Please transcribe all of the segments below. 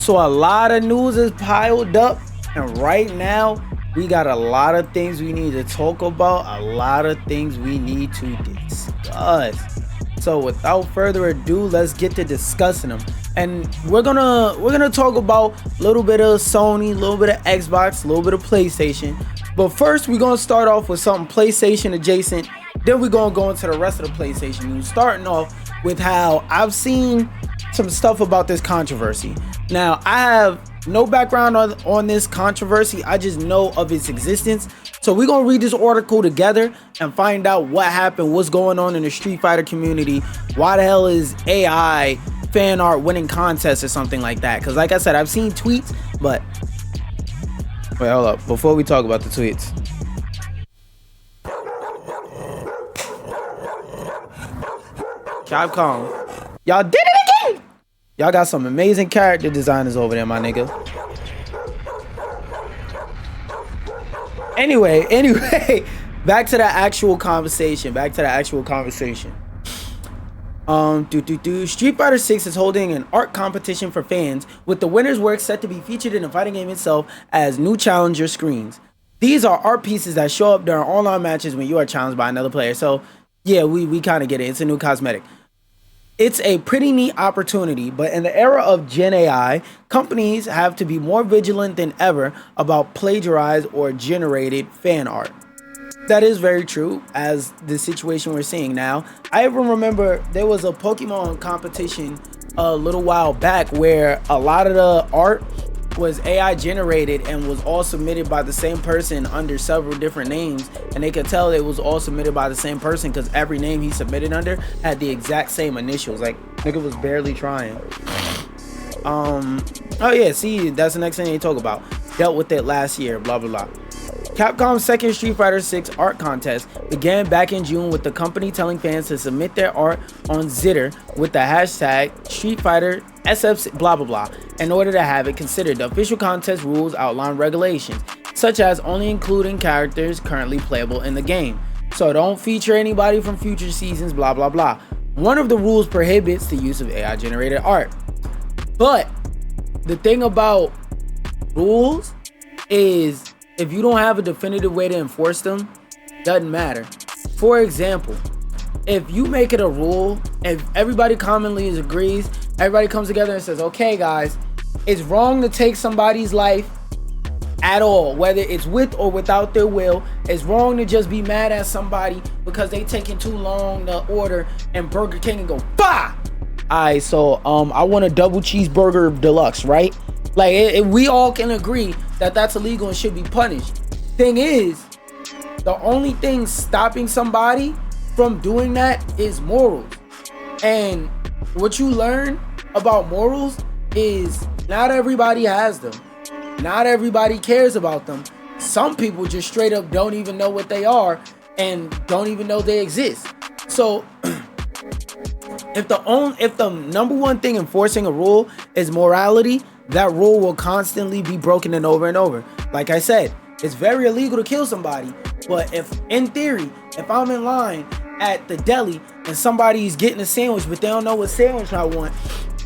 So a lot of news is piled up, and right now we got a lot of things we need to talk about, a lot of things we need to discuss. So without further ado, let's get to discussing them. And we're gonna talk about a little bit of Sony, a little bit of Xbox, a little bit of PlayStation. But first, we're gonna start off with something PlayStation adjacent. Then we're gonna go into the rest of the PlayStation news, starting off with how I've seen some stuff about this controversy. Now, I have no background on this controversy. I just know of its existence. So we're gonna read this article together and find out what happened, what's going on in the Street Fighter community. Why the hell is AI fan art winning contests or something like that? Because like I said, I've seen tweets, but wait, hold up. Before we talk about the tweets, Capcom, y'all did it again. Y'all got some amazing character designers over there, my nigga. Anyway, back to the actual conversation. Street Fighter 6 is holding an art competition for fans, with the winner's work set to be featured in the fighting game itself as new challenger screens. These are art pieces that show up during online matches when you are challenged by another player. So yeah, we kind of get it. It's a new cosmetic. It's a pretty neat opportunity, but in the era of Gen AI, companies have to be more vigilant than ever about plagiarized or generated fan art. That is very true, as the situation we're seeing now. I even remember there was a Pokemon competition a little while back where a lot of the art was AI generated and was all submitted by the same person under several different names, and they could tell it was all submitted by the same person because every name he submitted under had the exact same initials. Like, nigga was barely trying. Oh yeah, see, that's the next thing they talk about. Dealt with it last year, blah blah blah. Capcom's second Street Fighter 6 art contest began back in June, with the company telling fans to submit their art on Zitter with the hashtag Street Fighter SF blah blah blah in order to have it considered. The official contest rules outline regulations, such as only including characters currently playable in the game. So don't feature anybody from future seasons, blah blah blah. One of the rules prohibits the use of AI generated art. But the thing about rules is, if you don't have a definitive way to enforce them, doesn't matter. For example, if you make it a rule, if everybody commonly agrees, everybody comes together and says, okay guys, it's wrong to take somebody's life at all, whether it's with or without their will. It's wrong to just be mad at somebody because they taking too long to order and Burger King and go, bah! Alright, so I want a double cheeseburger deluxe, right? Like, we all can agree that that's illegal and should be punished. Thing is, the only thing stopping somebody from doing that is morals. And what you learn about morals is not everybody has them. Not everybody cares about them. Some people just straight up don't even know what they are and don't even know they exist. So if the number one thing enforcing a rule is morality, that rule will constantly be broken and over. Like I said, it's very illegal to kill somebody, but if in theory, if I'm in line at the deli and somebody's getting a sandwich but they don't know what sandwich I want,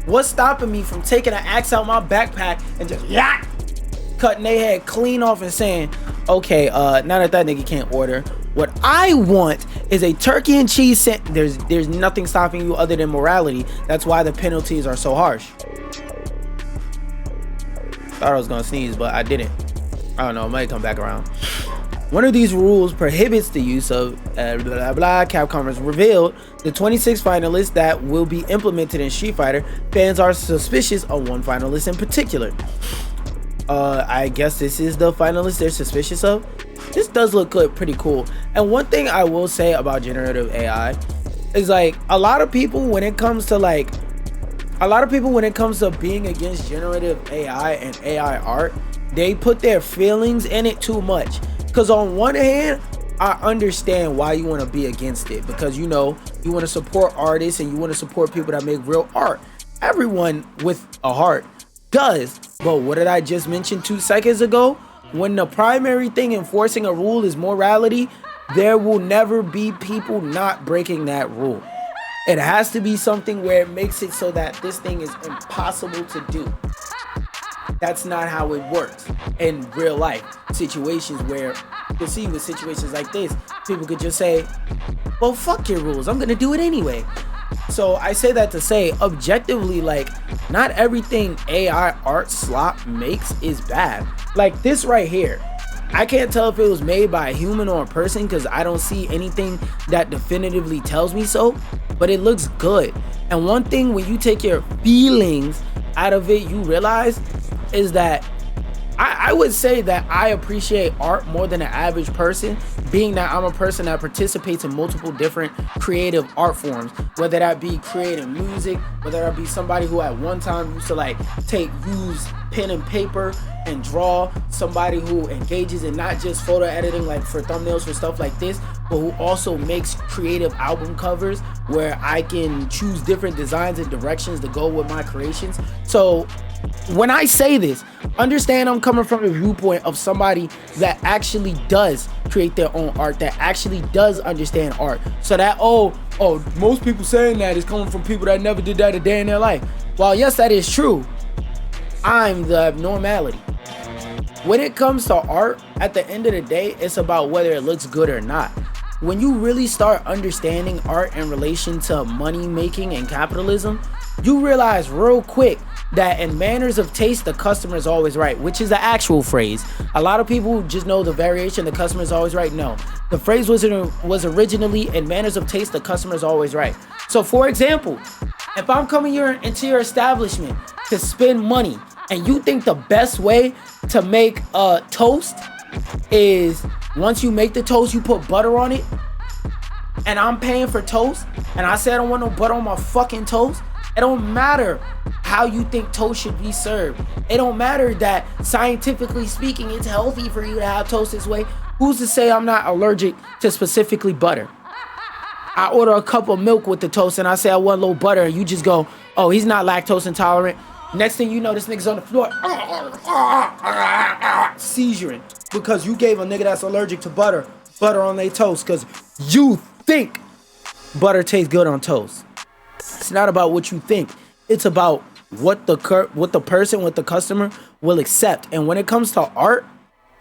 what's stopping me from taking an axe out my backpack and just cutting their head clean off and saying, okay, now that nigga can't order, what I want is a turkey and cheese there's nothing stopping you other than morality. That's why the penalties are so harsh. Thought I was gonna sneeze, but I didn't. I don't know, it might come back around. One of these rules prohibits the use of blah blah blah. Capcom has revealed the 26 finalists that will be implemented in Street Fighter. Fans are suspicious of one finalist in particular. I guess this is the finalist they're suspicious of. This does look good, pretty cool. And one thing I will say about generative AI is, like, a lot of people when it comes to being against generative AI and AI art, they put their feelings in it too much. Because on one hand, I understand why you want to be against it, because you know you want to support artists and you want to support people that make real art. Everyone with a heart does. But what did I just mention 2 seconds ago? When the primary thing enforcing a rule is morality, there will never be people not breaking that rule. It has to be something where it makes it so that this thing is impossible to do. that's not how it works in real life situations, where you see with situations like this, people could just say, well, fuck your rules, I'm gonna do it anyway. So I say that to say, objectively, like, not everything AI art slop makes is bad. Like this right here, I can't tell if it was made by a human or a person because I don't see anything that definitively tells me so, but it looks good. And one thing, when you take your feelings out of it, you realize is that I would say that I appreciate art more than an average person, being that I'm a person that participates in multiple different creative art forms, whether that be creating music, whether that be somebody who at one time used to like use pen and paper and draw, somebody who engages in not just photo editing like for thumbnails for stuff like this, but who also makes creative album covers where I can choose different designs and directions to go with my creations. So when I say this, understand I'm coming from the viewpoint of somebody that actually does create their own art, that actually does understand art. So that, most people saying that is coming from people that never did that a day in their life. While yes, that is true, I'm the abnormality. When it comes to art, at the end of the day, it's about whether it looks good or not. When you really start understanding art in relation to money making and capitalism, you realize real quick that in manners of taste, the customer is always right, which is the actual phrase. A lot of people just know the variation, the customer is always right. No, the phrase was originally in manners of taste, the customer is always right. So for example, if I'm coming into your establishment to spend money and you think the best way to make a toast is once you make the toast, you put butter on it, and I'm paying for toast, and I say I don't want no butter on my fucking toast, it don't matter how you think toast should be served. It don't matter that scientifically speaking, it's healthy for you to have toast this way. Who's to say I'm not allergic to specifically butter? I order a cup of milk with the toast and I say I want a little butter, and you just go, oh, he's not lactose intolerant. Next thing you know, this nigga's on the floor seizuring because you gave a nigga that's allergic to butter on their toast because you think butter tastes good on toast. It's not about what you think. It's about what the customer will accept. And when it comes to art,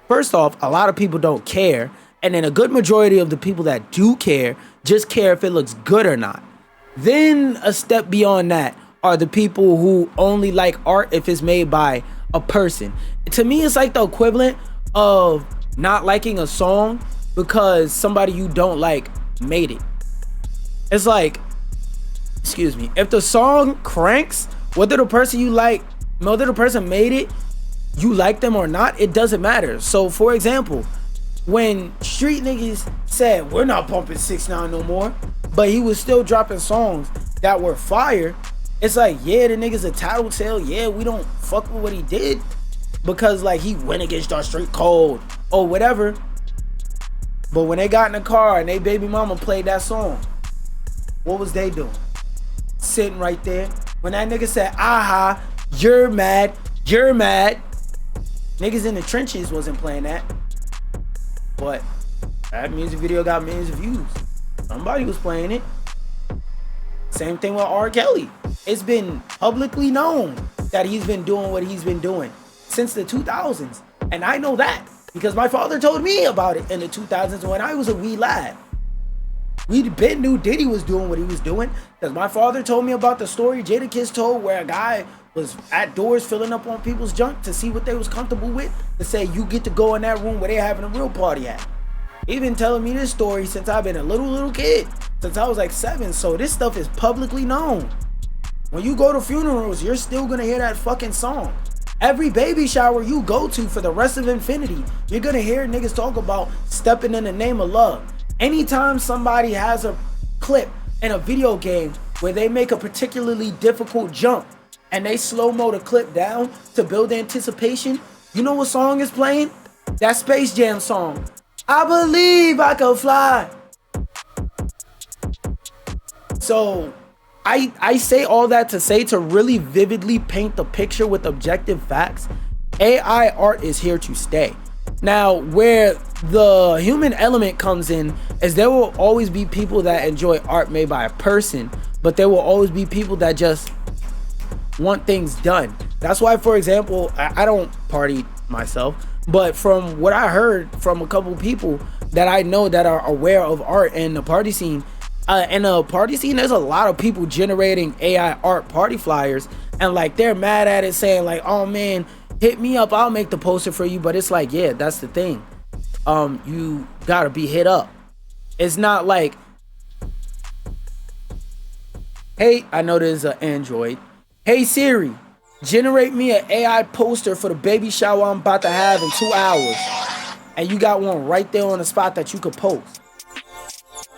first off, a lot of people don't care. And then a good majority of the people that do care just care if it looks good or not. Then a step beyond that are the people who only like art if it's made by a person. To me, it's like the equivalent of not liking a song because somebody you don't like made it. It's like, excuse me, if the song cranks, whether the person made it, you like them or not, it doesn't matter. So for example, when street niggas said we're not bumping 6ix9ine no more, but he was still dropping songs that were fire, it's like, yeah, the nigga's a tattletale, yeah, we don't fuck with what he did because like he went against our street code or whatever. But when they got in the car and they baby mama played that song, what was they doing? Sitting right there. When that nigga said, aha, you're mad, niggas in the trenches wasn't playing that. But that music video got millions of views. Somebody was playing it. Same thing with R. Kelly. It's been publicly known that he's been doing what he's been doing since the 2000s. And I know that because my father told me about it in the 2000s when I was a wee lad. We been knew Diddy was doing what he was doing because my father told me about the story Jadakiss told where a guy was at doors filling up on people's junk to see what they was comfortable with, to say you get to go in that room where they having a real party at. He been telling me this story since I've been a little kid, since I was like 7. So this stuff is publicly known. When you go to funerals, you're still gonna hear that fucking song. Every baby shower you go to for the rest of infinity, you're gonna hear niggas talk about stepping in the name of love. Anytime somebody has a clip in a video game where they make a particularly difficult jump and they slow-mo the clip down to build anticipation, you know what song is playing? That Space Jam song. I believe I can fly. So I say all that to say, to really vividly paint the picture with objective facts, AI art is here to stay. Now, where the human element comes in is there will always be people that enjoy art made by a person, but there will always be people that just want things done. That's why, for example, I don't party myself, but from what I heard from a couple people that I know that are aware of art and the party scene, there's a lot of people generating AI art party flyers, and like they're mad at it, saying like, oh man, hit me up, I'll make the poster for you. But it's like, yeah, that's the thing. You gotta be hit up. It's not like, hey, I know there's an Android. Hey Siri, generate me an AI poster for the baby shower I'm about to have in 2 hours. And you got one right there on the spot that you could post.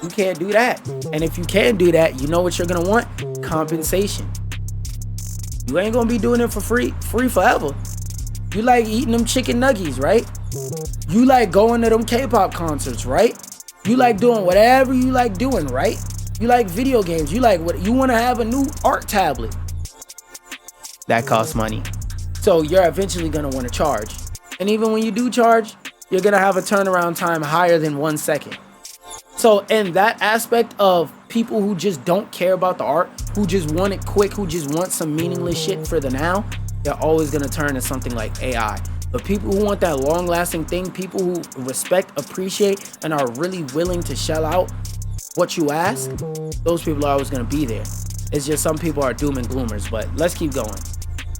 You can't do that. And if you can do that, you know what you're gonna want? Compensation. You ain't gonna be doing it for free forever. You like eating them chicken nuggets, right? You like going to them K-pop concerts, right? You like doing whatever you like doing, right? You like video games. You like what you want to have a new art tablet. That costs money. So you're eventually gonna want to charge. And even when you do charge, you're gonna have a turnaround time higher than 1 second. So in that aspect of people who just don't care about the art, who just want it quick, who just want some meaningless shit for the now, they're always gonna turn to something like AI. But people who want that long-lasting thing, people who respect, appreciate, and are really willing to shell out what you ask, those people are always gonna be there. It's just some people are doom and gloomers, but let's keep going.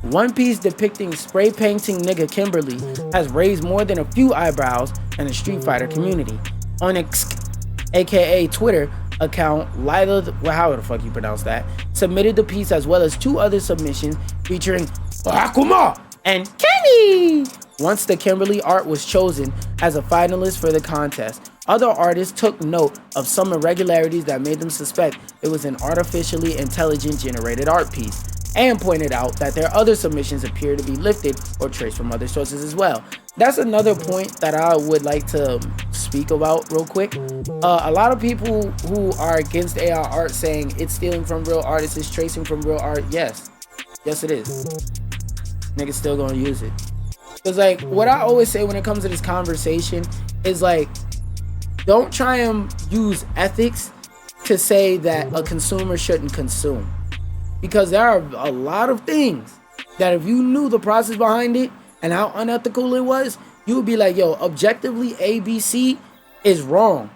One piece depicting spray painting nigga Kimberly has raised more than a few eyebrows in the Street Fighter community. On aka Twitter account, Lila, how the fuck you pronounce that, submitted the piece as well as 2 other submissions featuring Akuma and Kenny. Once the Kimberly art was chosen as a finalist for the contest, other artists took note of some irregularities that made them suspect it was an artificially intelligent generated art piece, and pointed out that their other submissions appear to be lifted or traced from other sources as well. That's another point that I would like to speak about real quick. A lot of people who are against AI art saying it's stealing from real artists, it's tracing from real art. Yes it is. Niggas still gonna use it. Cause like what I always say when it comes to this conversation is like, don't try and use ethics to say that a consumer shouldn't consume. Because there are a lot of things that if you knew the process behind it and how unethical it was, you would be like, yo, objectively ABC is wrong,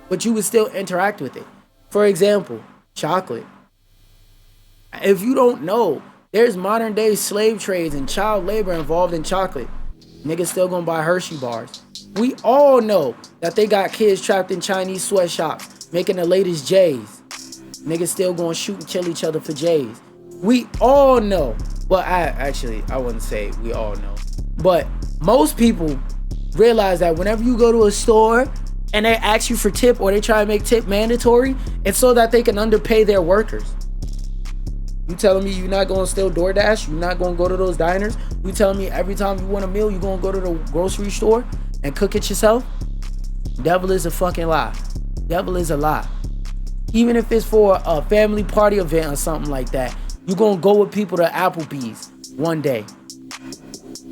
but you would still interact with it. For example, chocolate. If you don't know, there's modern day slave trades and child labor involved in chocolate. Niggas still gonna buy Hershey bars. We all know that they got kids trapped in Chinese sweatshops making the latest J's. Niggas still gonna shoot and kill each other for J's. We all know. Well, I wouldn't say we all know. But most people realize that whenever you go to a store and they ask you for tip or they try to make tip mandatory, it's so that they can underpay their workers. You telling me you're not gonna steal DoorDash? You're not gonna go to those diners? You telling me every time you want a meal, you're gonna go to the grocery store and cook it yourself? Devil is a fucking lie. Devil is a lie. Even if it's for a family party event or something like that, you're gonna go with people to Applebee's one day.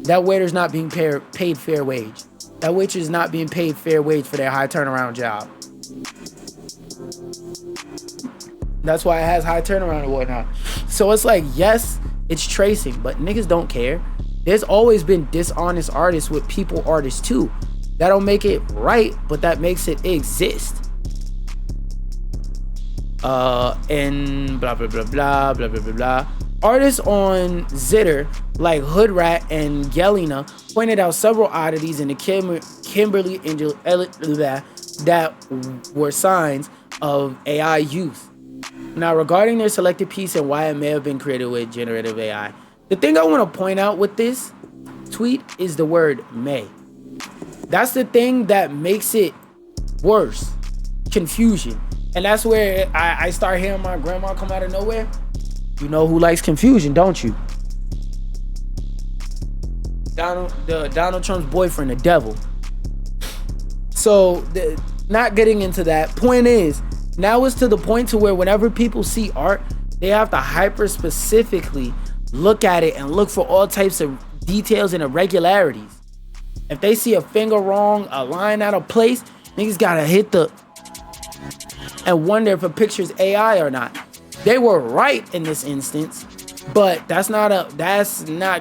That waiter's not being paid fair wage. That waitress is not being paid fair wage for their high turnaround job. That's why it has high turnaround and whatnot. So it's like, yes, it's tracing, but niggas don't care. There's always been dishonest artists with people artists too. That don't make it right, but that makes it exist. And blah blah blah blah blah blah blah blah. Artists on Zitter like Hoodrat and Yelena pointed out several oddities in the Kimberly that were signs of AI use. Now, regarding their selected piece and why it may have been created with generative AI, the thing I want to point out with this tweet is the word may. That's the thing that makes it worse. Confusion. And that's where I start hearing my grandma come out of nowhere. You know who likes confusion, don't you? Donald Trump's boyfriend, the devil. So, not getting into that. Point is, now it's to the point to where whenever people see art, they have to hyper specifically look at it and look for all types of details and irregularities. If they see a finger wrong, a line out of place, niggas gotta hit and wonder if a picture's AI or not. They were right in this instance, But that's not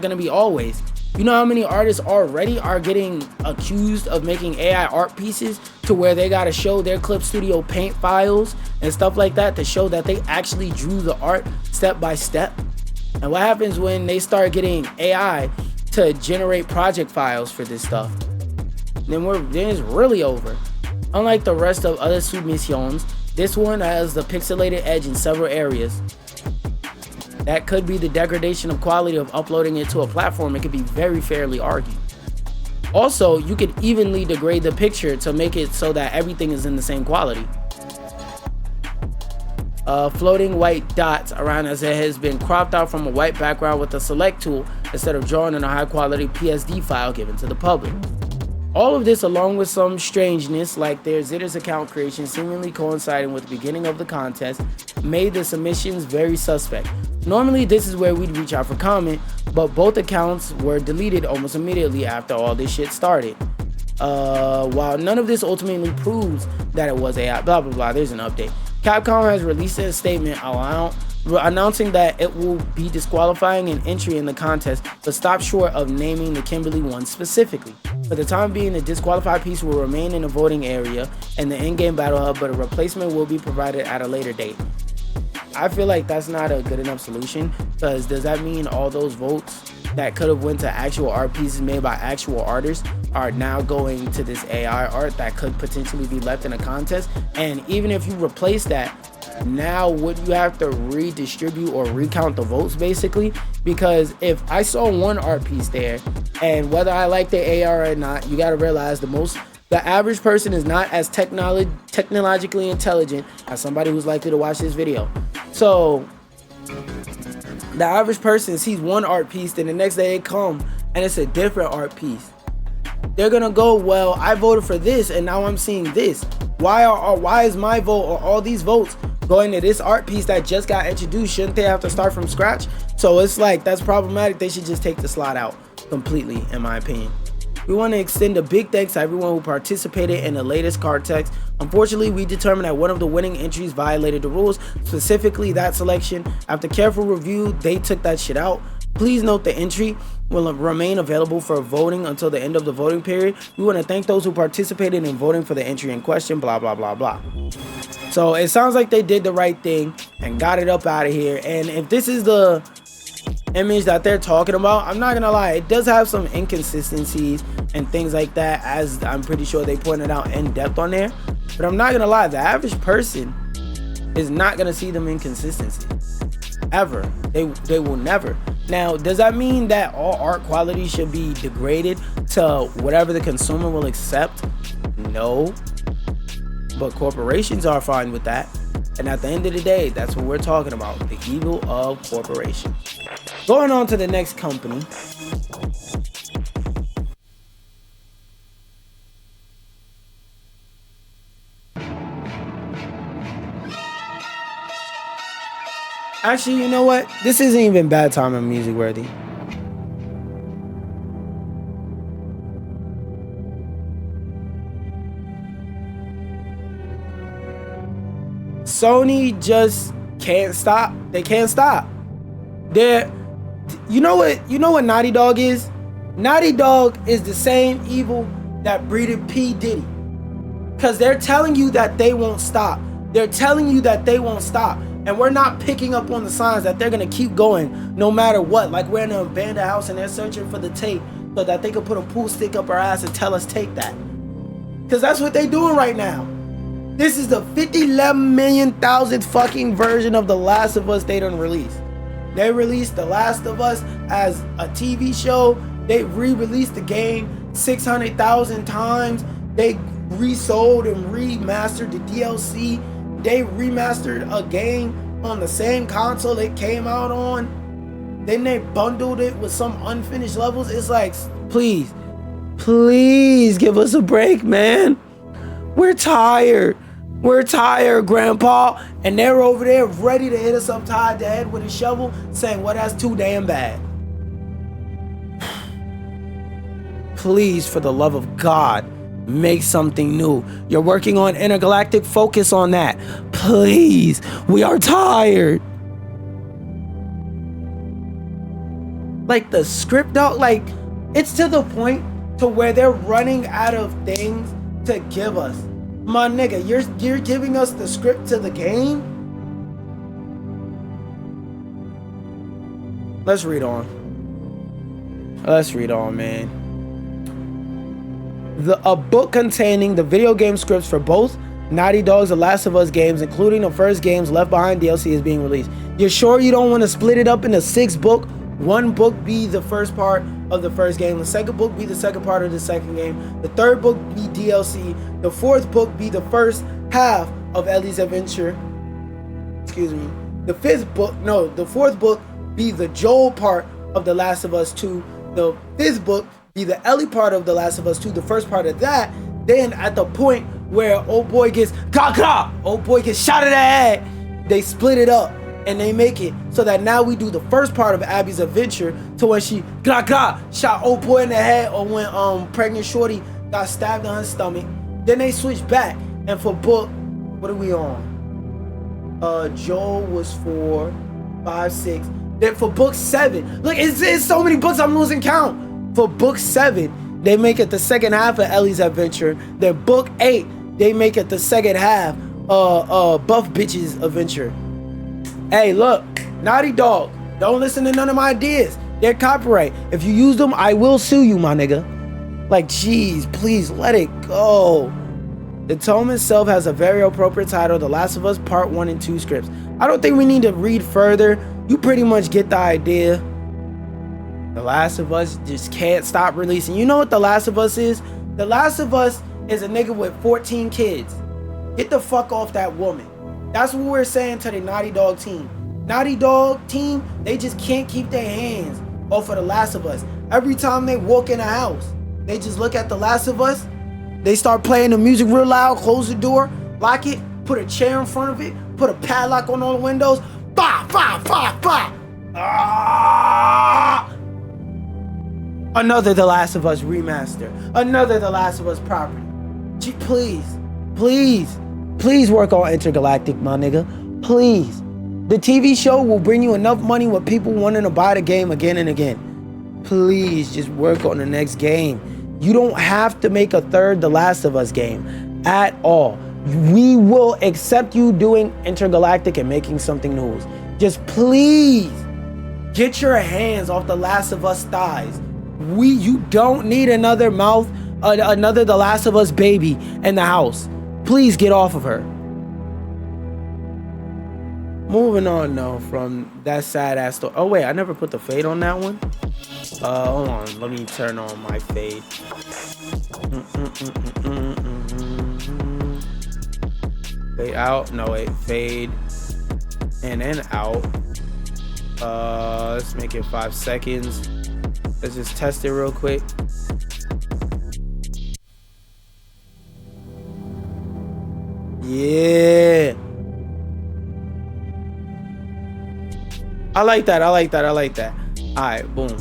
gonna be always. You know how many artists already are getting accused of making AI art pieces to where they gotta show their Clip Studio Paint files and stuff like that to show that they actually drew the art step by step? And what happens when they start getting AI to generate project files for this stuff? Then it's really over. Unlike the rest of other submissions, this one has the pixelated edge in several areas. That could be the degradation of quality of uploading it to a platform. It could be very fairly argued. Also, you could evenly degrade the picture to make it so that everything is in the same quality. Floating white dots around as it has been cropped out from a white background with a select tool instead of drawing in a high quality PSD file given to the public. All of this, along with some strangeness like their Zitter's account creation seemingly coinciding with the beginning of the contest, made the submissions very suspect. Normally this is where we'd reach out for comment, but both accounts were deleted almost immediately after all this shit started. While none of this ultimately proves that it was AI, blah blah blah, there's an update. Capcom has released a statement announcing that it will be disqualifying an entry in the contest, but stopped short of naming the Kimberly one specifically. For the time being, the disqualified piece will remain in the voting area and the in-game battle hub, but a replacement will be provided at a later date. I feel like that's not a good enough solution, because does that mean all those votes that could have went to actual art pieces made by actual artists are now going to this AI art that could potentially be left in a contest? And even if you replace that, now would you have to redistribute or recount the votes basically? Because if I saw one art piece there, and whether I like the AI or not, you got to realize the average person is not as technologically intelligent as somebody who's likely to watch this video. So the average person sees one art piece, then the next day they come and it's a different art piece. They're gonna go, well, I voted for this and now I'm seeing this. Why is my vote or all these votes going to this art piece that just got introduced? Shouldn't they have to start from scratch? So it's like, that's problematic. They should just take the slot out completely, in my opinion. We want to extend a big thanks to everyone who participated in the latest card text. Unfortunately, we determined that one of the winning entries violated the rules, specifically that selection. After careful review, they took that shit out. Please note the entry will remain available for voting until the end of the voting period. We want to thank those who participated in voting for the entry in question, blah, blah, blah, blah. So it sounds like they did the right thing and got it up out of here. And if this is the image that they're talking about, I'm not gonna lie, it does have some inconsistencies and things like that, as I'm pretty sure they pointed out in depth on there. But I'm not gonna lie, the average person is not gonna see them inconsistencies ever. They will never. Now, does that mean that all art quality should be degraded to whatever the consumer will accept? No, but corporations are fine with that. And at the end of the day, that's what we're talking about, the evil of corporations. Going on to the next company. Actually, you know what? This isn't even bad timing music worthy. Sony just can't stop. They can't stop. You know what Naughty Dog is? Naughty Dog is the same evil that breeded P. Diddy. Because they're telling you that they won't stop. They're telling you that they won't stop. And we're not picking up on the signs that they're going to keep going no matter what. Like we're in an abandoned house and they're searching for the tape so that they can put a pool stick up our ass and tell us take that. Because that's what they're doing right now. This is the 11 million thousandth fucking version of The Last of Us they done released. They released The Last of Us as a TV show. They re-released the game 600,000 times. They resold and remastered the DLC. They remastered a game on the same console it came out on. Then they bundled it with some unfinished levels. It's like, please give us a break, man. We're tired, Grandpa. And they're over there ready to hit us upside the head with a shovel, saying, well, that's too damn bad. Please, for the love of God, make something new. You're working on Intergalactic, focus on that. Please, we are tired. Like the script, dog, like it's to the point to where they're running out of things to give us. My nigga, you're giving us the script to the game? Let's read on. Let's read on, man. A book containing the video game scripts for both Naughty Dog's The Last of Us games, including the first game's Left Behind DLC, is being released. You're sure you don't want to split it up into 6 books? One book be the first part of the first game, the second book be the second part of the second game, the third book be DLC, the fourth book be the first half of Ellie's adventure. Excuse me. The fourth book be the Joel part of The Last of Us 2. The fifth book be the Ellie part of The Last of Us 2, the first part of that. Then at the point where old boy gets shot in the head, they split it up. And they make it so that now we do the first part of Abby's adventure to when she shot old boy in the head, or when pregnant shorty got stabbed in her stomach. Then they switch back, and for book, what are we on? Joel was 4, 5, 6. Then for book 7, look, it's so many books I'm losing count. For book 7, they make it the second half of Ellie's adventure. Then book 8, they make it the second half Buff Bitch's adventure. Hey, look, Naughty Dog, don't listen to none of my ideas. They're copyright. If you use them, I will sue you, my nigga. Like, jeez, please let it go. The tome itself has a very appropriate title, The Last of Us Part 1 and 2 scripts. I don't think we need to read further. You pretty much get the idea. The Last of Us just can't stop releasing. You know what The Last of Us is? The Last of Us is a nigga with 14 kids. Get the fuck off that woman. That's what we're saying to the Naughty Dog team. Naughty Dog team, they just can't keep their hands off of The Last of Us. Every time they walk in a house, they just look at The Last of Us. They start playing the music real loud, close the door, lock it, put a chair in front of it, put a padlock on all the windows. Bah, bah, bah, bah. Ah! Another The Last of Us remaster. Another The Last of Us property. Gee, please work on Intergalactic, my nigga. Please. The TV show will bring you enough money with people wanting to buy the game again and again. Please just work on the next game. You don't have to make a third The Last of Us game at all. We will accept you doing Intergalactic and making something new. Just please get your hands off The Last of Us thighs. You don't need another The Last of Us baby in the house. Please get off of her. Moving on though from that sad ass story. Oh wait, I never put the fade on that one. Hold on, let me turn on my fade. Fade out. No wait, fade and then out. Let's make it 5 seconds. Let's just test it real quick. Yeah. I like that. All right, boom.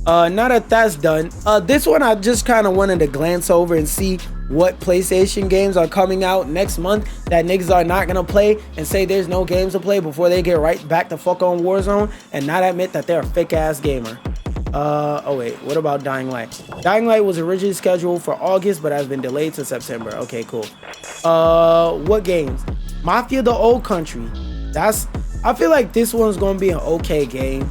Now that that's done, this one I just kind of wanted to glance over and see what PlayStation games are coming out next month that niggas are not gonna play, and say there's no games to play before they get right back to fuck on Warzone and not admit that they're a fake ass gamer. Oh wait, what about Dying Light? Dying Light was originally scheduled for August but has been delayed to September. Okay, cool. What games? Mafia: The Old Country. I feel like this one's gonna be an okay game.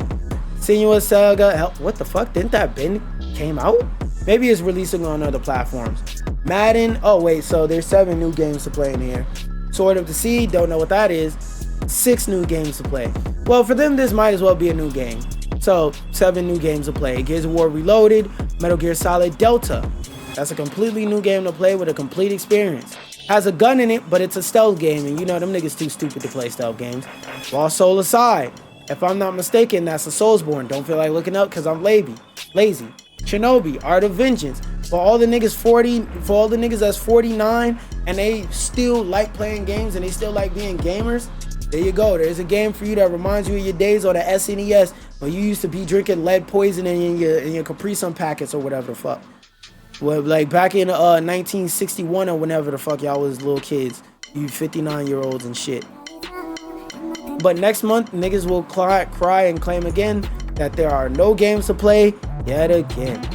Senua's Saga. What the fuck? Didn't that bin came out? Maybe it's releasing on other platforms. Madden. Oh wait, so there's 7 new games to play in here. Sword of the Sea. Don't know what that is. 6 new games to play. Well, for them, this might as well be a new game. So 7 new games to play. Gears of War Reloaded. Metal Gear Solid Delta. That's a completely new game to play with a complete experience. Has a gun in it, but it's a stealth game, and you know them niggas too stupid to play stealth games. Lost Soul Aside. If I'm not mistaken, that's a Soulsborne. Don't feel like looking up because I'm lazy. Shinobi, Art of Vengeance. For all the niggas that's 49 and they still like playing games and they still like being gamers, there you go. There's a game for you that reminds you of your days on the SNES when you used to be drinking lead poison in your Capri Sun packets or whatever the fuck. Well, like back in 1961 or whenever the fuck y'all was little kids, you 59-year-olds and shit. But next month, niggas will cry and claim again that there are no games to play yet again.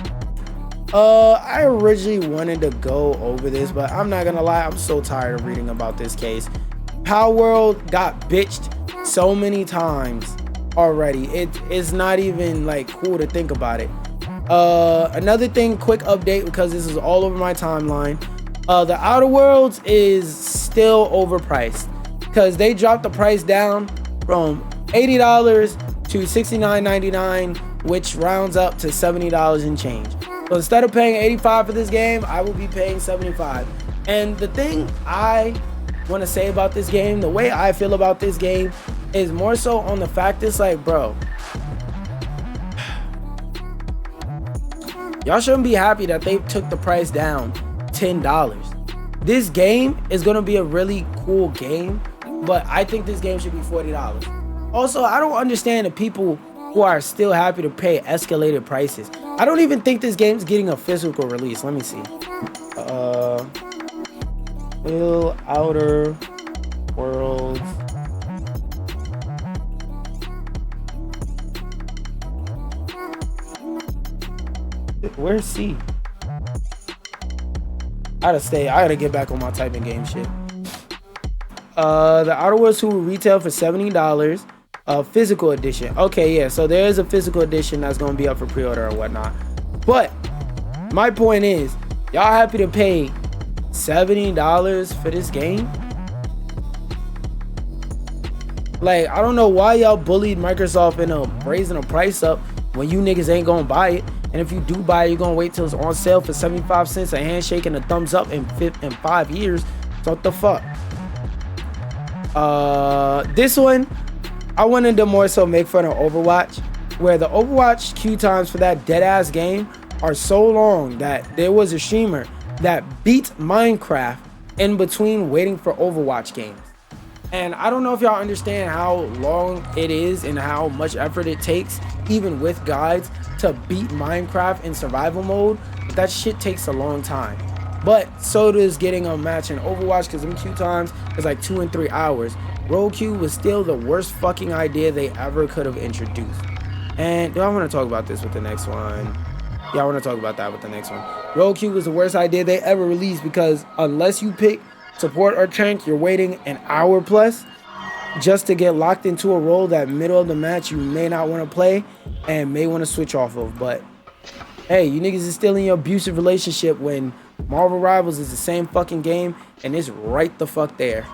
I originally wanted to go over this, but I'm not gonna lie, I'm so tired of reading about this case. Power World got bitched so many times already. It's not even like cool to think about it. Another thing, quick update, because this is all over my timeline. The Outer Worlds is still overpriced because they dropped the price down from $80 to $69.99, which rounds up to $70 and change. So instead of paying $85 for this game, I will be paying $75. And the thing I want to say about this game, the way I feel about this game, is more so on the fact it's like, bro, y'all shouldn't be happy that they took the price down $10. This game is going to be a really cool game, but I think this game should be $40. Also, I don't understand the people who are still happy to pay escalated prices. I don't even think this game's getting a physical release. Let me see. Will Outer Worlds where's C? I gotta get back on my typing game shit. The Outer Worlds 2 will retail for $70. Physical edition. Okay, yeah, so there is a physical edition that's gonna be up for pre-order and whatnot. But my point is, y'all happy to pay $70 for this game? Like, I don't know why y'all bullied Microsoft into raising the price up when you niggas ain't gonna buy it. And if you do buy it, you're gonna wait till it's on sale for 75 cents, a handshake and a thumbs up in 5 years. So what the fuck? This one, I wanted to more so make fun of Overwatch, where the Overwatch queue times for that dead ass game are so long that there was a streamer that beat Minecraft in between waiting for Overwatch games. And I don't know if y'all understand how long it is and how much effort it takes, even with guides, to beat Minecraft in survival mode. But that shit takes a long time. But so does getting a match in Overwatch, because them queue times is like 2 and 3 hours. Roll queue was still the worst fucking idea they ever could have introduced. And do I want to talk about this with the next one? Yeah, I want to talk about that with the next one. Roll queue was the worst idea they ever released, because unless you pick support or tank, you're waiting an hour plus just to get locked into a role that middle of the match you may not want to play and may want to switch off of. But hey, you niggas is still in your abusive relationship when Marvel Rivals is the same fucking game and it's right the fuck there.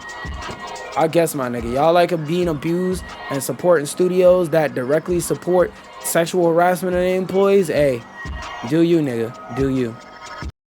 I guess, my nigga, y'all like being abused and supporting studios that directly support sexual harassment of their employees? Hey, do you, nigga, do you.